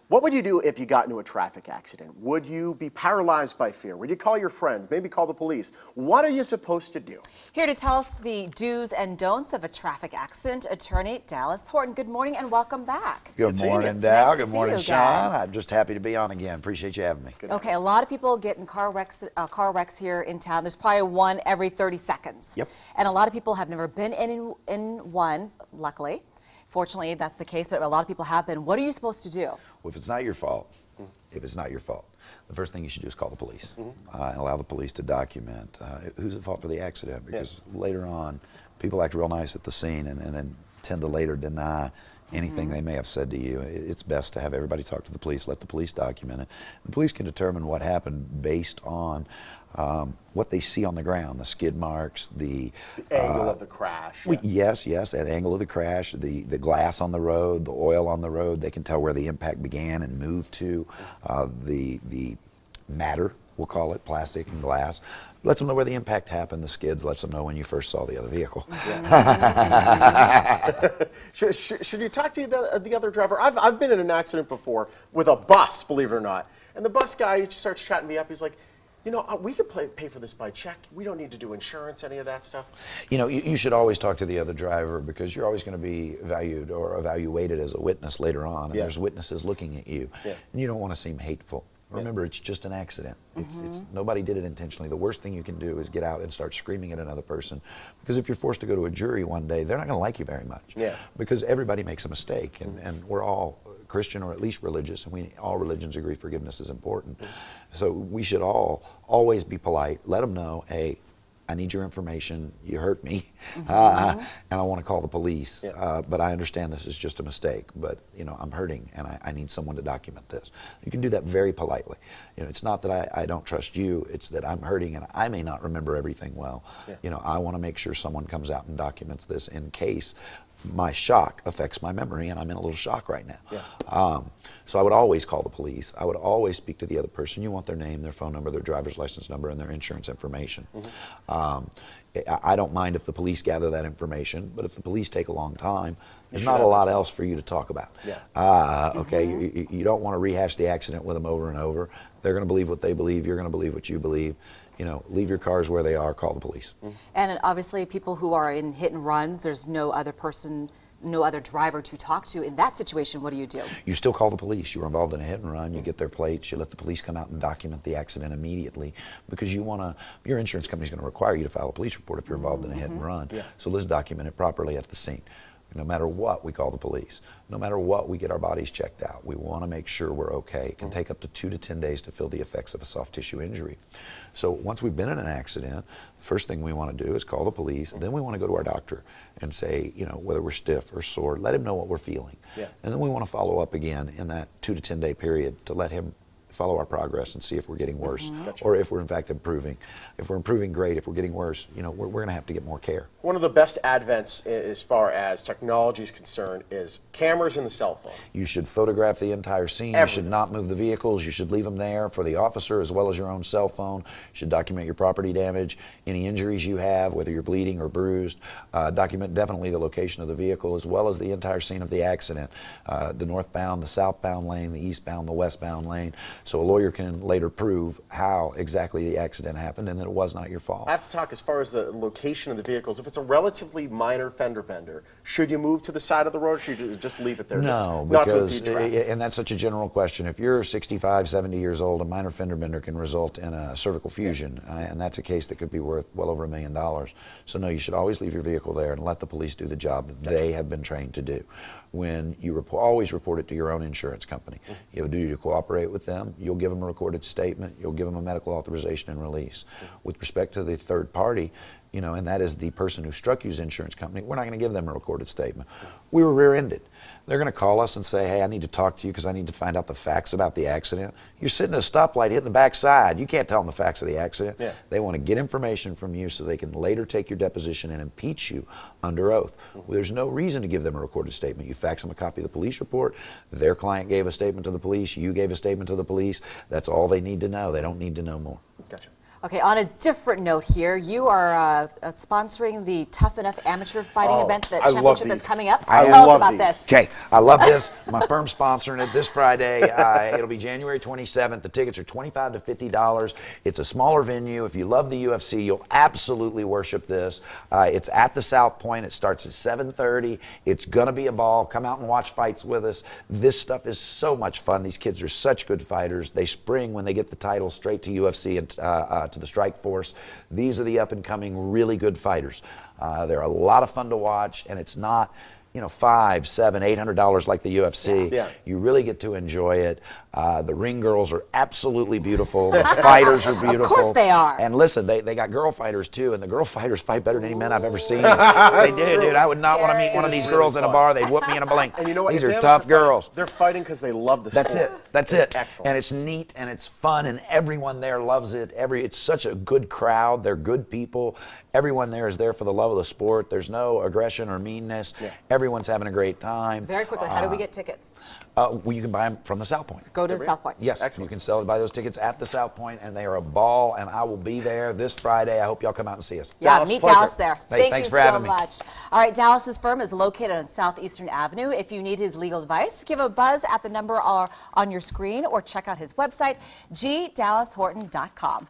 What would you do if you got into a traffic accident? Would you be paralyzed by fear? Would you call your friend? Maybe call the police? What are you supposed to do? Here to tell us the do's and don'ts of a traffic accident, attorney Dallas Horton. Good morning and welcome back. Good morning, Dow. Good morning, Sean. I'm just happy to be on again. Appreciate you having me. Okay, a lot of people get in car wrecks here in town. There's probably one every 30 seconds. Yep. And a lot of people have never been in one, luckily. Fortunately, that's the case, but a lot of people have been. What are you supposed to do? Well, if it's not your fault, the first thing you should do is call the police and allow the police to document who's at fault for the accident, because later on, people act real nice at the scene and then tend to later deny anything they may have said to you. It's best to have everybody talk to the police, let the police document it. The police can determine what happened based on what they see on the ground, the skid marks, the angle of the crash. Yes, the angle of the crash, the glass on the road, the oil on the road. They can tell where the impact began and moved to. The matter, we'll call it, plastic and glass. Lets them know where the impact happened. The skids lets them know when you first saw the other vehicle. Should you talk to the other driver? I've been in an accident before with a bus, believe it or not. And the bus guy starts chatting me up. He's like, you know, we could pay for this by check. We don't need to do insurance, any of that stuff. You know, you should always talk to the other driver, because you're always going to be valued or evaluated as a witness later on. And there's witnesses looking at you. And you don't want to seem hateful. Remember, it's just an accident. It's nobody did it intentionally. The worst thing you can do is get out and start screaming at another person, because if you're forced to go to a jury one day, they're not going to like you very much. Because everybody makes a mistake, and we're all Christian or at least religious, and all religions agree forgiveness is important. So we should always be polite. Let them know, hey, I need your information. You hurt me, and I want to call the police. But I understand this is just a mistake. But you know, I'm hurting, and I need someone to document this. You can do that very politely. You know, it's not that I don't trust you. It's that I'm hurting, and I may not remember everything well. You know, I want to make sure someone comes out and documents this in case my shock affects my memory, and I'm in a little shock right now. So I would always call the police. I would always speak to the other person. You want their name, their phone number, their driver's license number, and their insurance information. I don't mind if the police gather that information, but if the police take a long time, there's not a lot else for you to talk about. Okay, you don't want to rehash the accident with them over and over. They're going to believe what they believe. You're going to believe what you believe. You know, leave your cars where they are, call the police. And obviously people who are in hit and runs, there's no other person, no other driver to talk to. In that situation, what do you do? You still call the police. You were involved in a hit and run, you get their plates, you let the police come out and document the accident immediately, because you want to, your insurance company is going to require you to file a police report if you're involved in a hit and run. So let's document it properly at the scene. No matter what, we call the police. No matter what, we get our bodies checked out. We want to make sure we're okay. It can take up to 2 to 10 days to feel the effects of a soft tissue injury. So once we've been in an accident, the first thing we want to do is call the police. Then we want to go to our doctor and say, you know, whether we're stiff or sore, let him know what we're feeling. And then we want to follow up again in that 2 to 10 day period to let him follow our progress and see if we're getting worse or if we're in fact improving. If we're improving, great. If we're getting worse, you know, we're going to have to get more care. One of the best advents as far as technology is concerned is cameras in the cell phone. You should photograph the entire scene. You should not move the vehicles. You should leave them there for the officer as well as your own cell phone. You should document your property damage, any injuries you have, whether you're bleeding or bruised. Document definitely the location of the vehicle as well as the entire scene of the accident. The northbound, the southbound lane, the eastbound, the westbound lane. So a lawyer can later prove how exactly the accident happened and that it was not your fault. I have to talk as far as the location of the vehicles. If it's a relatively minor fender bender, should you move to the side of the road, or should you just leave it there? No, because, and that's such a general question. If you're 65, 70 years old, a minor fender bender can result in a cervical fusion, and that's a case that could be worth well over $1 million. So no, you should always leave your vehicle there and let the police do the job that they have been trained to do. When you always report it to your own insurance company. You have a duty to cooperate with them. You'll give them a recorded statement. You'll give them a medical authorization and release. With respect to the third party, you know, and that is the person who struck you's insurance company, we're not going to give them a recorded statement. We were rear-ended. They're going to call us and say, hey, I need to talk to you because I need to find out the facts about the accident. You're sitting at a stoplight hitting the backside. You can't tell them the facts of the accident. They want to get information from you so they can later take your deposition and impeach you under oath. There's no reason to give them a recorded statement. You fax them a copy of the police report. Their client gave a statement to the police. You gave a statement to the police. That's all they need to know. They don't need to know more. Gotcha. Okay, on a different note here, you are sponsoring the Tough Enough Amateur Fighting event, the I love championship that's these. coming up. I Tell us love about these. this. Okay, I love this. My firm's sponsoring it this Friday. It'll be January 27th. The tickets are $25 to $50. It's a smaller venue. If you love the UFC, you'll absolutely worship this. It's at the South Point. It starts at 7:30. It's going to be a ball. Come out and watch fights with us. This stuff is so much fun. These kids are such good fighters. They spring when they get the title straight to UFC and to the Strike Force. These are the up-and-coming, really good fighters. They're a lot of fun to watch, and it's not, $500, $700, $800 like the UFC. Yeah. You really get to enjoy it. The ring girls are absolutely beautiful. The fighters are beautiful. Of course they are. And listen, they got girl fighters too, and the girl fighters fight better than any men I've ever seen. They do, true. dude. I would not want to meet one of these girls in a bar. They'd whoop me in a blink. And you know what? These It's are amateur tough fighting. girls. They're fighting because they love the That's sport. it. That's It's it. excellent. And it's neat and it's fun and everyone there loves it. It's such a good crowd. They're good people. Everyone there is there for the love of the sport. There's no aggression or meanness. Yeah. Everyone's having a great time. Very quickly, how do we get tickets? Well, you can buy them from the South Point. Go to the South Point. Yes, Excellent. you can buy those tickets at the South Point, and they are a ball. And I will be there this Friday. I hope y'all come out and see us. Yeah, Dallas, meet pleasure. Dallas there. Hey, thanks for having me. Thank you so much. All right, Dallas's firm is located on Southeastern Avenue. If you need his legal advice, give a buzz at the number on your screen or check out his website, gdallashorton.com.